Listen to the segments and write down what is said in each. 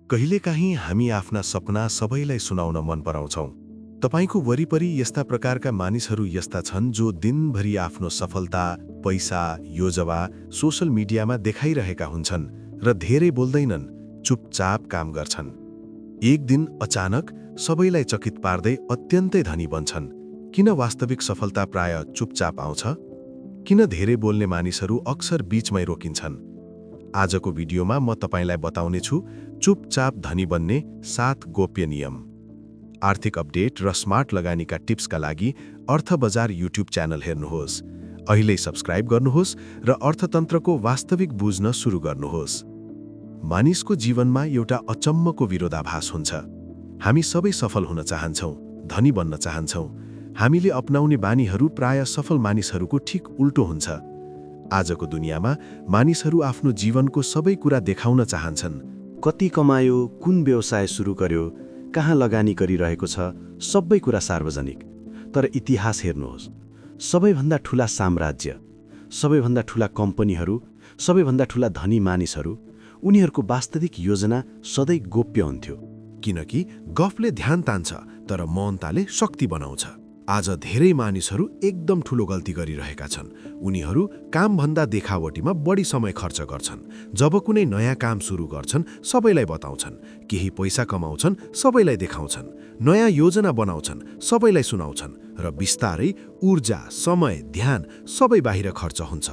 कहिलेकाहीँ हामी आफ्ना सपना सबैलाई सुनाउन मन पराउँछौँ। तपाईको वरिपरि यस्ता प्रकारका मानिसहरू यस्ता छन् जो दिनभरि आफ्नो सफलता, पैसा, योजना सोशल मिडियामा देखाइरहेका हुन्छन् र धेरै बोल्दैनन्, चुपचाप काम गर्छन्। एक दिन अचानक सबैलाई चकित पार्दै अत्यन्तै धनी बन्छन्। किन वास्तविक सफलता प्राय चुपचाप आउँछ? किन धेरै बोल्ने मानिसहरू अक्सर बीचमै रोकिन्छन्? आजको भिडियोमा म तपाईलाई बताउने छु चुपचाप धनी बन्ने 7 गोप्य नियम। आर्थिक अपडेट र स्मार्ट लगानीका टिप्सका लागि अर्थ बजार युट्युब च्यानल हेर्नुहोस्। अहिले सब्स्क्राइब गर्नुहोस् र अर्थतन्त्रको वास्तविक बुझ्न सुरु गर्नुहोस्। मानिसको जीवनमा एउटा अचम्मको विरोधाभास हुन्छ। हामी सबै सफल हुन चाहन्छौँ, धनी बन्न चाहन्छौँ। हामीले अपनाउने बानीहरू प्राय सफल मानिसहरूको ठिक उल्टो हुन्छ। आजको दुनियाँमा मानिसहरू आफ्नो जीवनको सबै कुरा देखाउन चाहन्छन्। कति कमायो, कुन व्यवसाय सुरु गर्यो, कहाँ लगानी गरिरहेको छ, सबै कुरा सार्वजनिक। तर इतिहास हेर्नुहोस्, सबैभन्दा ठूला साम्राज्य, सबैभन्दा ठूला कम्पनीहरू, सबैभन्दा ठूला धनी मानिसहरू, उनीहरूको वास्तविक योजना सधैँ गोप्य हुन्थ्यो। किनकि गफले ध्यान तान्छ तर मौनताले शक्ति बनाउँछ। आज धेरै मानिसहरू एकदम ठूलो गल्ती गरिरहेका छन्। उनीहरू कामभन्दा देखावटीमा बढी समय खर्च गर्छन्। जब कुनै नयाँ काम सुरु गर्छन्, सबैलाई बताउँछन्। केही पैसा कमाउँछन्, सबैलाई देखाउँछन्। नयाँ योजना बनाउँछन्, सबैलाई सुनाउँछन् र बिस्तारै ऊर्जा, समय, ध्यान सबै बाहिर खर्च हुन्छ।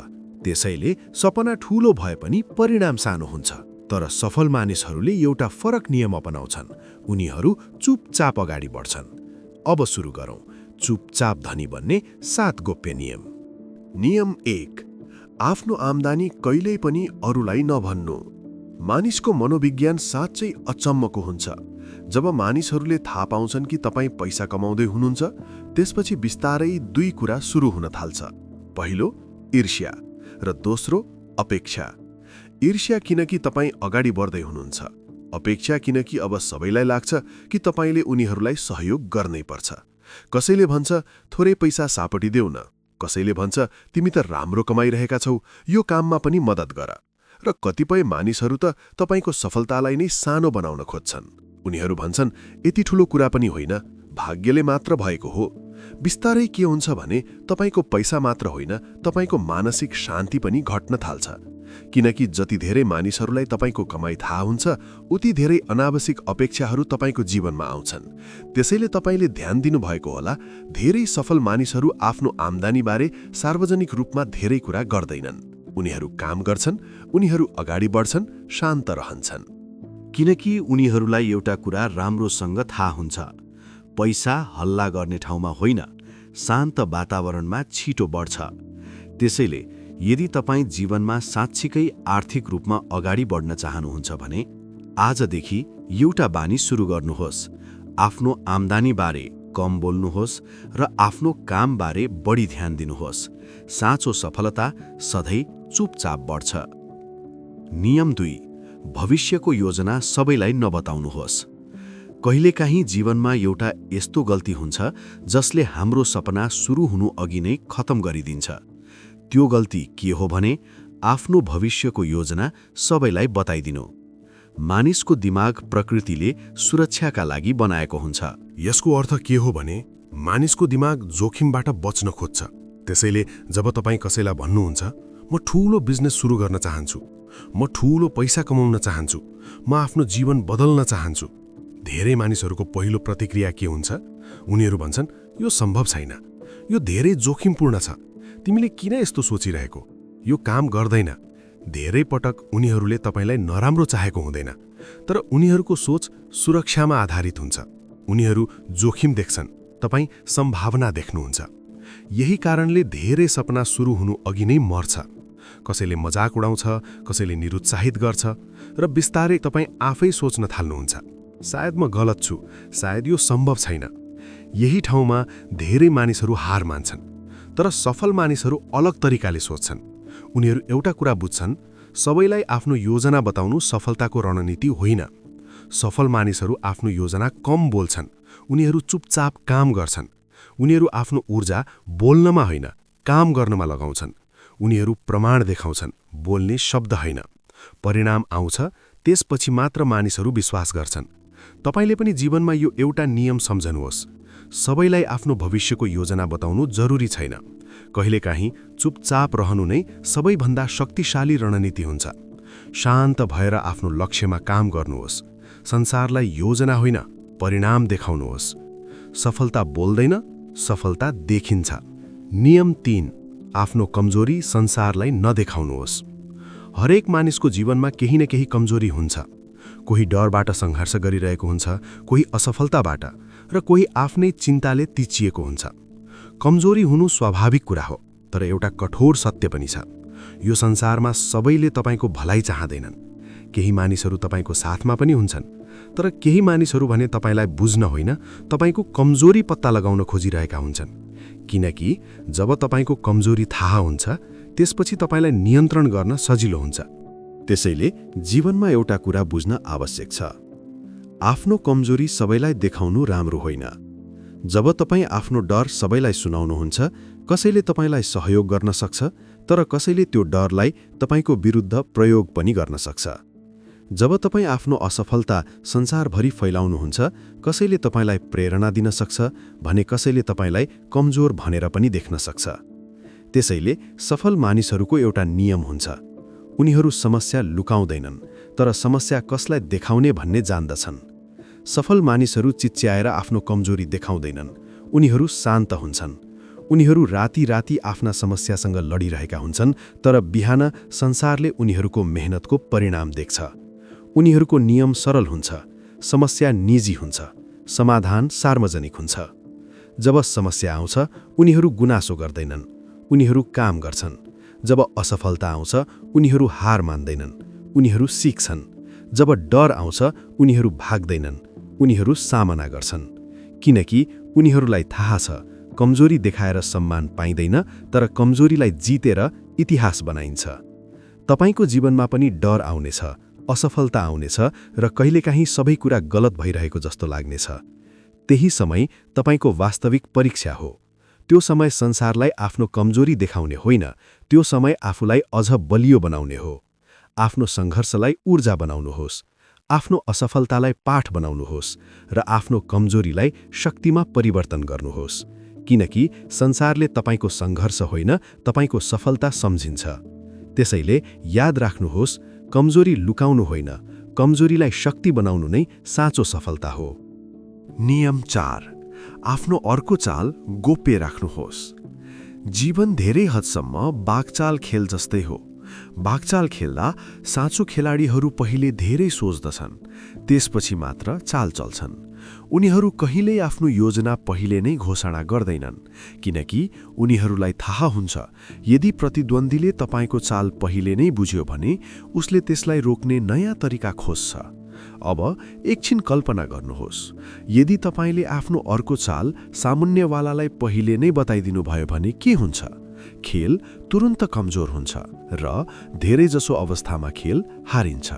त्यसैले सपना ठूलो भए पनि परिणाम सानो हुन्छ। तर सफल मानिसहरूले एउटा फरक नियम अपनाउँछन्। उनीहरू चुपचाप अगाडि बढ्छन्। अब सुरु गरौँ चुपचाप धनी बन्ने 7 गोप्य नियम। नियम 1, आफ्नो आम्दानी कहिल्यै पनि अरूलाई नभन्नु। मानिसको मनोविज्ञान साँच्चै अचम्मको हुन्छ। जब मानिसहरूले थाहा पाउँछन् कि तपाईँ पैसा कमाउँदै हुनुहुन्छ, त्यसपछि बिस्तारै 2 कुरा सुरु हुन थाल्छ। पहिलो, ईर्ष्या र दोस्रो, अपेक्षा। ईर्ष्या किनकि तपाईँ अगाडि बढ्दै हुनुहुन्छ। अपेक्षा किनकि अब सबैलाई लाग्छ कि तपाईले उनीहरूलाई सहयोग गर्नै पर्छ। कसैले भन्छ थोरै पैसा सापटिदेऊ न, कसैले भन्छ तिमी त राम्रो कमाइरहेका छौ, यो काममा पनि मद्दत गर। र कतिपय मानिसहरू त तपाईको सफलतालाई नै सानो बनाउन खोज्छन्। उनीहरू भन्छन् यति ठूलो कुरा पनि होइन, भाग्यले मात्र भएको हो। बिस्तारै के हुन्छ भने तपाईको पैसा मात्र होइन, तपाईको मानसिक शान्ति पनि घट्न थाल्छ। किनकि जति धेरै मानिसहरूलाई तपाईको कमाई थाहा हुन्छ, उति धेरै अनावश्यक अपेक्षाहरू तपाईको जीवनमा आउँछन्। त्यसैले तपाईले ध्यान दिनुभएको होला, धेरै सफल मानिसहरू आफ्नो आम्दानीबारे सार्वजनिक रूपमा धेरै कुरा गर्दैनन्। उनीहरू काम गर्छन्, उनीहरू अगाडि बढ्छन्, शान्त रहन्छन्। किनकि उनीहरूलाई एउटा कुरा राम्रोसँग थाहा हुन्छ, पैसा हल्ला गर्ने ठाउँमा होइन, शान्त वातावरणमा छिटो बढ्छ। त्यसैले यदि तपाईँ जीवनमा साँच्चीकै आर्थिक रूपमा अगाडि बढ्न चाहनुहुन्छ भने आजदेखि एउटा बानी सुरु गर्नुहोस्। आफ्नो आम्दानीबारे कम बोल्नुहोस् र आफ्नो कामबारे बढी ध्यान दिनुहोस्। साँचो सफलता सधैँ चुपचाप बढ्छ। नियम 2, भविष्यको योजना सबैलाई नबताउनुहोस्। कहिलेकाहीँ जीवनमा एउटा यस्तो गल्ती हुन्छ जसले हाम्रो सपना सुरु हुनु अघि नै खतम गरिदिन्छ। त्यो गल्ती के हो भने आफ्नो भविष्यको योजना सबैलाई बताइदिनु। मानिसको दिमाग प्रकृतिले सुरक्षाका लागि बनाएको हुन्छ। यसको अर्थ के हो भने मानिसको दिमाग जोखिमबाट बच्न खोज्छ। त्यसैले जब तपाईँ कसैलाई भन्नुहुन्छ म ठूलो बिजनेस सुरु गर्न चाहन्छु, म ठूलो पैसा कमाउन चाहन्छु, म आफ्नो जीवन बदल्न चाहन्छु, धेरै मानिसहरूको पहिलो प्रतिक्रिया के हुन्छ? उनीहरू भन्छन् यो सम्भव छैन, यो धेरै जोखिमपूर्ण छ, तिमीले किन यस्तो सोचिरहेको, यो काम गर्दैन। धेरै पटक उनीहरूले तपाईलाई नराम्रो चाहेको हुँदैन, तर उनीहरूको सोच सुरक्षामा आधारित हुन्छ। उनीहरू जोखिम देख्छन्, तपाईँ सम्भावना देख्नुहुन्छ। यही कारणले धेरै सपना सुरु हुनु अघि नै मर्छ। कसैले मजाक उडाउँछ, कसैले निरुत्साहित गर्छ र बिस्तारै तपाईँ आफै सोच्न थाल्नुहुन्छ, सायद म गलत छु, सायद यो सम्भव छैन। यही ठाउँमा धेरै मानिसहरू हार मान्छन्। तर सफल मानिसहरू अलग तरिकाले सोच्छन्। उनीहरू एउटा कुरा बुझ्छन्, सबैलाई आफ्नो योजना बताउनु सफलताको रणनीति होइन। सफल मानिसहरू आफ्नो योजना कम बोल्छन्, उनीहरू चुपचाप काम गर्छन्। उनीहरू आफ्नो ऊर्जा बोल्नमा होइन, काम गर्नमा लगाउँछन्। उनीहरू प्रमाण देखाउँछन्, बोल्ने शब्द होइन। परिणाम आउँछ, त्यसपछि मात्र मानिसहरू विश्वास गर्छन्। तपाईले पनि जीवनमा यो एउटा नियम सम्झनुहोस्, सबैलाई आफ्नो भविष्यको योजना बताउनु जरुरी छैन। कहिलेकाहीँ चुपचाप रहनु नै सबैभन्दा शक्तिशाली रणनीति हुन्छ। शान्त भएर आफ्नो लक्ष्यमा काम गर्नुहोस्। संसारलाई योजना होइन, परिणाम देखाउनुहोस्। सफलता बोल्दैन, सफलता देखिन्छ। नियम 3, आफ्नो कमजोरी संसारलाई नदेखाउनुहोस्। हरेक मानिसको जीवनमा केही न केही कमजोरी हुन्छ। कोही डरबाट सङ्घर्ष गरिरहेको हुन्छ, कोही असफलताबाट, र कोही आफ्नै चिन्ताले तिचिएको हुन्छ। कमजोरी हुनु स्वाभाविक कुरा हो, तर एउटा कठोर सत्य पनि छ। यो संसारमा सबैले तपाईको भलाइ चाहँदैनन्। केही मानिसहरू तपाईको साथमा पनि हुन्छन्, तर केही मानिसहरू भने तपाईलाई बुझ्न होइन, तपाईको कमजोरी पत्ता लगाउन खोजिरहेका हुन्छन्। किनकि जब तपाईको कमजोरी थाहा हुन्छ, त्यसपछि तपाईलाई नियन्त्रण गर्न सजिलो हुन्छ। त्यसैले जीवनमा एउटा कुरा बुझ्न आवश्यक छ। आफ्नो कमजोरी सबैलाई देखाउनु राम्रो होइन। जब तपाईँ आफ्नो डर सबैलाई सुनाउनुहुन्छ, कसैले तपाईलाई सहयोग गर्न सक्छ, तर कसैले त्यो डरलाई तपाईको विरुद्ध प्रयोग पनि गर्न सक्छ। जब तपाईँ आफ्नो असफलता संसारभरि फैलाउनुहुन्छ, कसैले तपाईलाई प्रेरणा दिन सक्छ भने कसैले तपाईलाई कमजोर भनेर पनि देख्न सक्छ। त्यसैले सफल मानिसहरूको एउटा नियम हुन्छ। उनीहरू समस्या लुकाउँदैनन्, तर समस्या कसलाई देखाउने भन्ने जान्दछन्। सफल मानिसहरू चिच्याएर आफ्नो कमजोरी देखाउँदैनन्, उनीहरू शान्त हुन्छन्। उनीहरू राति आफ्ना समस्यासँग लडिरहेका हुन्छन्, तर बिहान संसारले उनीहरूको मेहनतको परिणाम देख्छ। उनीहरूको नियम सरल हुन्छ, समस्या निजी हुन्छ, समाधान सार्वजनिक हुन्छ। जब समस्या आउँछ, उनीहरू गुनासो गर्दैनन्, उनीहरू काम गर्छन्। जब असफलता आउँछ, उनीहरू हार मान्दैनन्, उनीहरू सिक्छन्। जब डर आउँछ, उनीहरू भाग्दैनन्, उनीहरू सामना गर्छन्। किनकि उनीहरूलाई थाहा छ, कमजोरी देखाएर सम्मान पाइँदैन, तर कमजोरीलाई जितेर इतिहास बनाइन्छ। तपाईको जीवनमा पनि डर आउनेछ, असफलता आउनेछ, र कहिलेकाहीँ सबै कुरा गलत भइरहेको जस्तो लाग्नेछ। त्यही समय तपाईको वास्तविक परीक्षा हो। त्यो समय संसारलाई आफ्नो कमजोरी देखाउने होइन, त्यो समय आफूलाई अझ बलियो बनाउने हो। आफ्नो सङ्घर्षलाई ऊर्जा बनाउनुहोस्, आफ्नो असफलतालाई पाठ बनाउनुहोस्, र आफ्नो कमजोरीलाई शक्तिमा परिवर्तन गर्नुहोस्। किनकि संसारले तपाईको सङ्घर्ष होइन, तपाईको सफलता सम्झिन्छ। त्यसैले याद राख्नुहोस्, कमजोरी लुकाउनु होइन, कमजोरीलाई शक्ति बनाउनु नै साँचो सफलता हो। नियम 4, आफ्नो अर्को चाल गोप्य राख्नुहोस्। जीवन धेरै हदसम्म बाघचाल खेल जस्तै हो। बाघचाल खेल्दा साँचो खेलाडीहरू पहिले धेरै सोच्दछन्, त्यसपछि मात्र चाल चल्छन्। उनीहरू कहिल्यै आफ्नो योजना पहिले नै घोषणा गर्दैनन्, किनकि उनीहरूलाई थाहा हुन्छ, यदि प्रतिद्वन्द्वीले तपाईको चाल पहिले नै बुझ्यो भने उसले त्यसलाई रोक्ने नयाँ तरिका खोज्छ। अब एकछिन कल्पना गर्नुहोस्, यदि तपाईले आफ्नो अर्को चाल सामुन्नेवालालाई पहिले नै बताइदिनु भयो भने के हुन्छ? खेल तुरुन्त कमजोर हुन्छ र धेरैजसो अवस्थामा खेल हारिन्छ।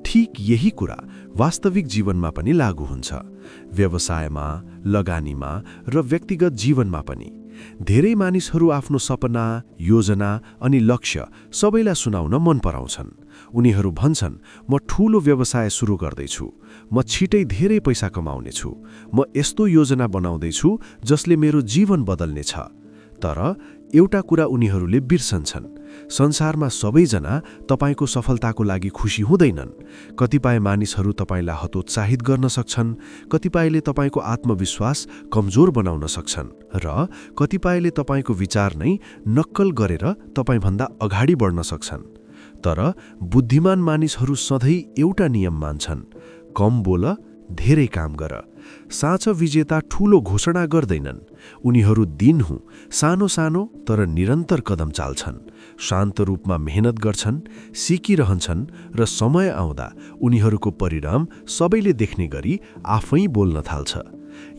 ठीक यही कुरा वास्तविक जीवनमा पनि लागू हुन्छ। व्यवसायमा, लगानीमा र व्यक्तिगत जीवनमा पनि। धेरै मानिसहरू आफ्नो सपना, योजना अनि लक्ष्य सबैलाई सुनाउन मन पराउँछन्। उनीहरू भन्छन्, म ठूलो व्यवसाय सुरु गर्दैछु, म छिटै धेरै पैसा कमाउनेछु, म यस्तो योजना बनाउँदैछु जसले मेरो जीवन बदल्नेछ। तर एउटा कुरा उनीहरूले बिर्सन्छन्, संसारमा सबैजना तपाईको सफलताको लागि खुसी हुँदैनन्। कतिपय मानिसहरू तपाईलाई हतोत्साहित गर्न सक्छन्, कतिपयले तपाईको आत्मविश्वास कमजोर बनाउन सक्छन्, र कतिपयले तपाईको विचार नै नक्कल गरेर तपाईभन्दा अगाडि बढ्न सक्छन्। तर बुद्धिमान मानिसहरू सधैँ एउटा नियम मान्छन्, कम बोल, धेरै काम गर। साँचो विजेता ठूलो घोषणा गर्दैनन्, उनीहरू दिनहुँ सानो सानो तर निरन्तर कदम चाल्छन्, शान्त रूपमा मेहनत गर्छन्, सिकिरहन्छन्, र समय आउँदा उनीहरूको परिणाम सबैले देख्ने गरी आफै बोल्न थाल्छ।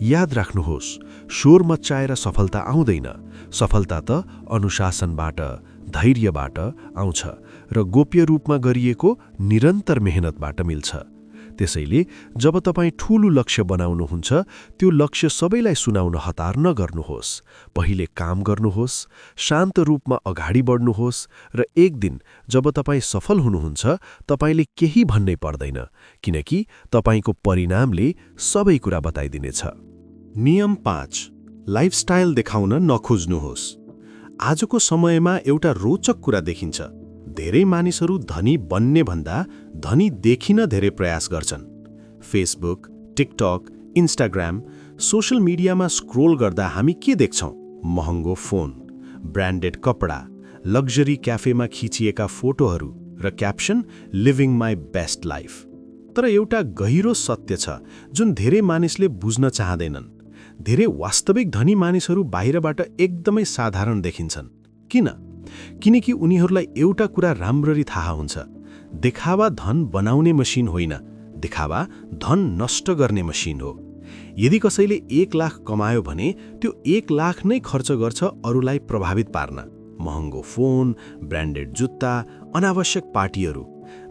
याद राख्नुहोस्, शोर मच्चाएर सफलता आउँदैन। सफलता त अनुशासनबाट, धैर्यबाट आउँछ र गोप्य रूपमा गरिएको निरन्तर मेहनतबाट मिल्छ। त्यसैले जब तपाईँ ठूलो लक्ष्य बनाउनुहुन्छ त्यो लक्ष्य सबैलाई सुनाउन हतार नगर्नुहोस्। पहिले काम गर्नुहोस्, शान्त रूपमा अगाडि बढ्नुहोस् र एक दिन जब तपाईँ सफल हुनुहुन्छ तपाईले केही भन्नै पर्दैन, किनकि तपाईको परिणामले सबै कुरा बताइदिनेछ। नियम 5, लाइफस्टाइल देखाउन नखोज्नुहोस्। आजको समयमा एउटा रोचक कुरा देखिन्छ। धेरै मानिसहरू धनी बन्ने भन्दा धनी देखिन धेरै प्रयास गर्छन्। फेसबुक, टिकटक, इन्स्टाग्राम, सोशल मिडियामा स्क्रोल गर्दा हामी के देख्छौँ? महँगो फोन, ब्रान्डेड कपडा, लग्जरी क्याफेमा खिचिएका फोटोहरू र caption living my best life. तर एउटा गहिरो सत्य छ जुन धेरै मानिसले बुझ्न चाहँदैनन्। धेरै वास्तविक धनी मानिसहरू बाहिरबाट एकदमै साधारण देखिन्छन्। किन? किनकि उनीहरूलाई एउटा कुरा राम्ररी थाहा हुन्छ, देखावा धन बनाउने मसिन होइन, देखावा धन नष्ट गर्ने मसिन हो। यदि कसैले 1 लाख कमायो भने त्यो 1 लाख नै खर्च गर्छ अरूलाई प्रभावित पार्न। महँगो फोन, ब्रान्डेड जुत्ता, अनावश्यक पार्टीहरू।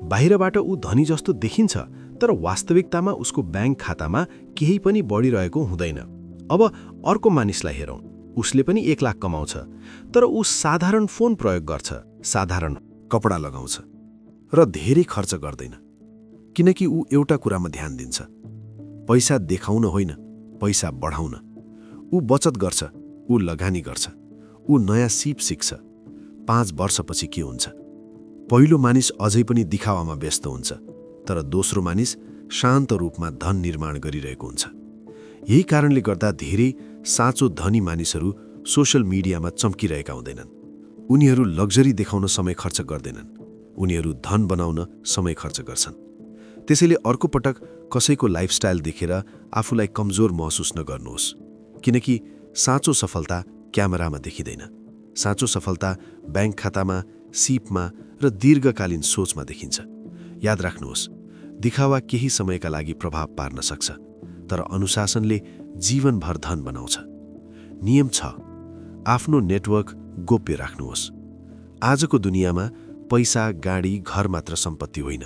बाहिरबाट ऊ धनी जस्तो देखिन्छ, तर वास्तविकतामा उसको ब्याङ्क खातामा केही पनि बढिरहेको हुँदैन। अब अर्को मानिसलाई हेरौँ। उसले पनि 1 लाख कमाउँछ, तर ऊ साधारण फोन प्रयोग गर्छ, साधारण कपडा लगाउँछ र धेरै खर्च गर्दैन, किनकि ऊ एउटा कुरामा ध्यान दिन्छ, पैसा देखाउन होइन, पैसा बढाउन। ऊ बचत गर्छ, ऊ लगानी गर्छ, ऊ नयाँ सिप सिक्छ। 5 वर्षपछि के हुन्छ? पहिलो मानिस अझै पनि दिखावामा व्यस्त हुन्छ, तर दोस्रो मानिस शान्त रूपमा धन निर्माण गरिरहेको हुन्छ। यही कारणले गर्दा धेरै साँचो धनी मानिसहरू सोशल मिडियामा चम्किरहेका हुँदैनन्। उनीहरू लग्जरी देखाउन समय खर्च गर्दैनन्, उनीहरू धन बनाउन समय खर्च गर्छन्। त्यसैले अर्को पटक कसैको लाइफस्टाइल देखेर आफूलाई कमजोर महसुस नगर्नुहोस्, किनकि साँचो सफलता क्यामेरामा देखिँदैन। साँचो सफलता ब्याङ्क खातामा, सिपमा र दीर्घकालीन सोचमा देखिन्छ। याद राख्नुहोस्, दिखावा केही समयका लागि प्रभाव पार्न सक्छ, तर अनुशासनले जीवनभर धन बनाउँछ। नियम 6, आफ्नो नेटवर्क गोप्य राख्नुहोस्। आजको दुनियाँमा पैसा, गाडी, घर मात्र सम्पत्ति होइन।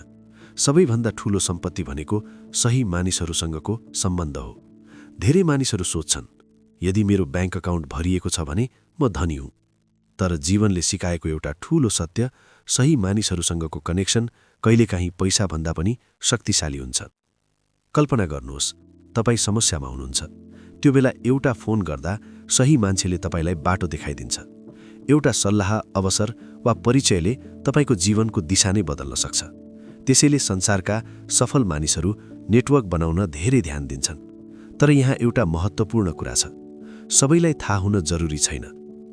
सबैभन्दा ठूलो सम्पत्ति भनेको सही मानिसहरूसँगको सम्बन्ध हो। धेरै मानिसहरू सोच्छन्, यदि मेरो ब्याङ्क अकाउन्ट भरिएको छ भने म धनी हुँ। तर जीवनले सिकाएको एउटा ठूलो सत्य, सही मानिसहरूसँगको कनेक्सन कहिलेकाहीँ पैसाभन्दा पनि शक्तिशाली हुन्छ। कल्पना गर्नुहोस्, तपाईँ समस्यामा हुनुहुन्छ। त्यो बेला एउटा फोन गर्दा सही मान्छेले तपाईँलाई बाटो देखाइदिन्छ। एउटा सल्लाह, अवसर वा परिचयले तपाईँको जीवनको दिशा नै बदल्न सक्छ। त्यसैले संसारका सफल मानिसहरू नेटवर्क बनाउन धेरै ध्यान दिन्छन्। तर यहाँ एउटा महत्त्वपूर्ण कुरा छ, सबैलाई थाहा हुन जरुरी छैन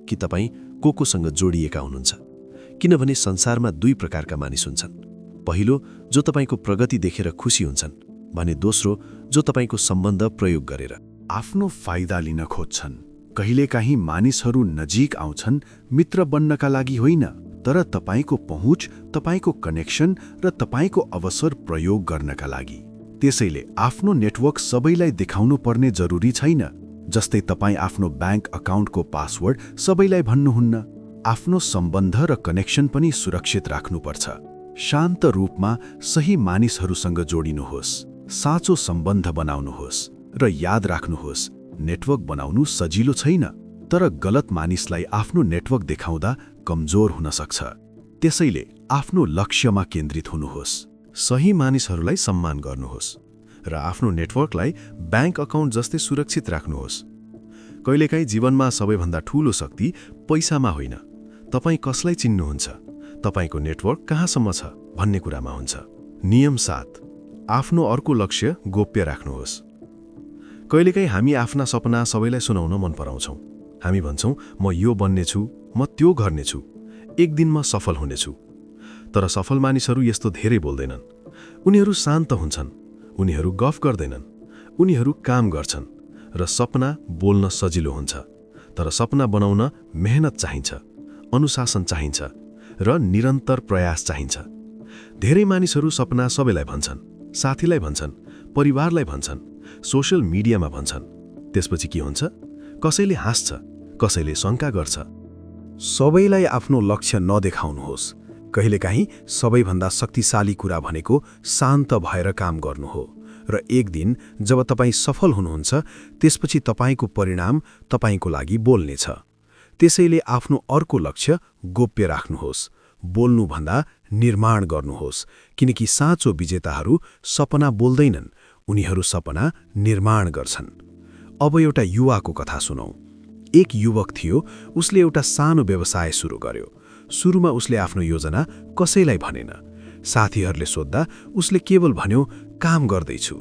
कि तपाईँ कोसँग जोडिएका हुनुहुन्छ, किनभने संसारमा 2 प्रकारका मानिस हुन्छन्। पहिलो, जो तपाईँको प्रगति देखेर खुसी हुन्छन् भने दोस्रो, जो तपाईँको सम्बन्ध प्रयोग गरेर आफ्नो फाइदा लिन खोज्छन्। कहिलेकाहीँ मानिसहरू नजिक आउँछन् मित्र बन्नका लागि होइन, तर तपाईँको पहुँच, तपाईँको कनेक्सन र तपाईँको अवसर प्रयोग गर्नका लागि। त्यसैले आफ्नो नेटवर्क सबैलाई देखाउनु पर्ने जरुरी छैन। जस्तै तपाईँ आफ्नो ब्याङ्क अकाउन्टको पासवर्ड सबैलाई भन्नुहुन्न। आफ्नो सम्बन्ध र कनेक्सन पनि सुरक्षित राख्नुपर्छ। शान्त रूपमा सही मानिसहरूसँग जोडिनुहोस्, साँचो सम्बन्ध बनाउनुहोस् र याद राख्नुहोस्, नेटवर्क बनाउनु सजिलो छैन, तर गलत मानिसलाई आफ्नो नेटवर्क देखाउँदा कमजोर हुन सक्छ। त्यसैले आफ्नो लक्ष्यमा केन्द्रित हुनुहोस्, सही मानिसहरूलाई सम्मान गर्नुहोस् र आफ्नो नेटवर्कलाई ब्याङ्क अकाउन्ट जस्तै सुरक्षित राख्नुहोस्। कहिलेकाहीँ जीवनमा सबैभन्दा ठूलो शक्ति पैसामा होइन, तपाईँ कसलाई चिन्नुहुन्छ, तपाईँको नेटवर्क कहाँसम्म छ भन्ने कुरामा हुन्छ। नियम 7, आफ्नो अर्को लक्ष्य गोप्य राख्नुहोस्। कहिलेकाहीँ हामी आफ्ना सपना सबैलाई सुनाउन मन पराउँछौँ। हामी भन्छौँ, म यो बन्नेछु, म त्यो गर्नेछु, एक दिन म सफल हुनेछु। तर सफल मानिसहरू यस्तो धेरै बोल्दैनन्। उनीहरू शान्त हुन्छन्, उनीहरू गफ गर्दैनन्, उनीहरू काम गर्छन् र सपना बोल्न सजिलो हुन्छ। तर सपना बनाउन मेहनत चाहिन्छ, अनुशासन चाहिन्छ र निरन्तर प्रयास चाहिन्छ। धेरै मानिसहरू सपना सबैलाई भन्छन्, साथीलाई भन्छन्, परिवारलाई भन्छन्, सोशल मिडियामा भन्छन्। त्यसपछि के हुन्छ? कसैले हाँस्छ, कसैले शङ्का गर्छ। सबैलाई आफ्नो लक्ष्य नदेखाउनुहोस्। कहिलेकाहीँ सबैभन्दा शक्तिशाली कुरा भनेको शान्त भएर काम गर्नु हो र एक दिन जब तपाईँ सफल हुनुहुन्छ त्यसपछि तपाईँको परिणाम तपाईँको लागि बोल्नेछ। त्यसैले आफ्नो अर्को लक्ष्य गोप्य राख्नुहोस्, बोल्नुभन्दा निर्माण गर्नुहोस्, किनकि साँचो विजेताहरू सपना बोल्दैनन्, उनीहरू सपना निर्माण गर्छन्। अब एउटा युवाको कथा सुनौं। एक युवक थियो, उसले एउटा सानो व्यवसाय सुरु गर्यो। सुरुमा उसले आफ्नो योजना कसैलाई भनेन। साथीहरूले सोध्दा उसले केवल भन्यो, काम गर्दैछु।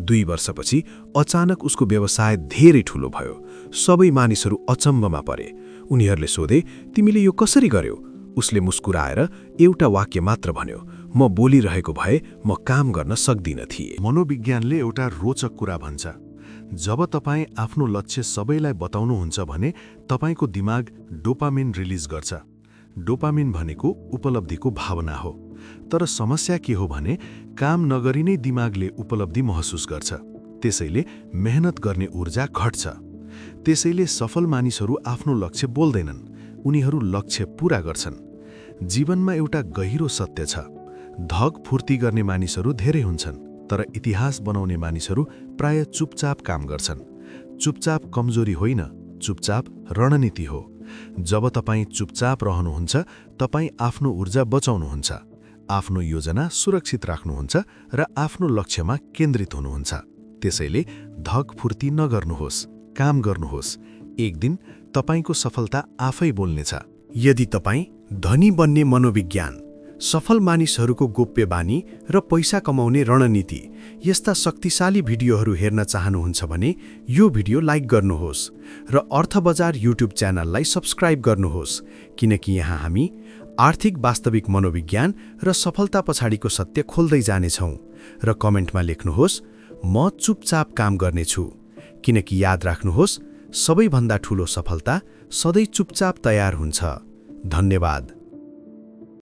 2 वर्षपछि अचानक उसको व्यवसाय धेरै ठूलो भयो। सबै मानिसहरू अचम्ममा परे। उनीहरूले सोधे, तिमीले यो कसरी गर्यो? उसले मुस्कुराएर एउटा वाक्य मात्र भन्यो, म बोलिरहेको भए म काम गर्न सक्दिन थिए। मनोविज्ञानले एउटा रोचक कुरा भन्छ। जब तपाईँ आफ्नो लक्ष्य सबैलाई बताउनुहुन्छ भने तपाईँको दिमाग डोपामिन रिलिज गर्छ। डोपामिन भनेको उपलब्धिको भावना हो। तर समस्या के हो भने काम नगरी नै दिमागले उपलब्धि महसुस गर्छ। त्यसैले मेहनत गर्ने ऊर्जा घट्छ। त्यसैले सफल मानिसहरू आफ्नो लक्ष्य बोल्दैनन्, उनीहरू लक्ष्य पूरा गर्छन्। जीवनमा एउटा गहिरो सत्य छ, धक फुर्ती गर्ने मानिसहरू धेरै हुन्छन्, तर इतिहास बनाउने मानिसहरू प्राय चुपचाप काम गर्छन्। चुपचाप कमजोरी होइन, चुपचाप रणनीति हो। जब तपाईँ चुपचाप रहनुहुन्छ, तपाईँ आफ्नो ऊर्जा बचाउनुहुन्छ, आफ्नो योजना सुरक्षित राख्नुहुन्छ र आफ्नो लक्ष्यमा केन्द्रित हुनुहुन्छ। त्यसैले धक फुर्ती नगर्नुहोस्, काम गर्नुहोस्। एक दिन तपाईको सफलता आफै बोल्नेछ। यदि तपाईँ धनी बन्ने मनोविज्ञान, सफल मानिसहरूको गोप्य बानी र पैसा कमाउने रणनीति यस्ता शक्तिशाली भिडियोहरू हेर्न चाहनुहुन्छ भने यो भिडियो लाइक गर्नुहोस् र अर्थबजार युट्युब च्यानललाई सब्स्क्राइब गर्नुहोस्, किनकि यहाँ हामी आर्थिक वास्तविक मनोविज्ञान र सफलता पछाडिको सत्य खोल्दै जानेछौँ। र कमेन्टमा लेख्नुहोस्, म चुपचाप काम गर्नेछु, किनकि याद राख्नुहोस्, सबैभन्दा ठूलो सफलता सधैँ चुपचाप तयार हुन्छ। धन्यवाद।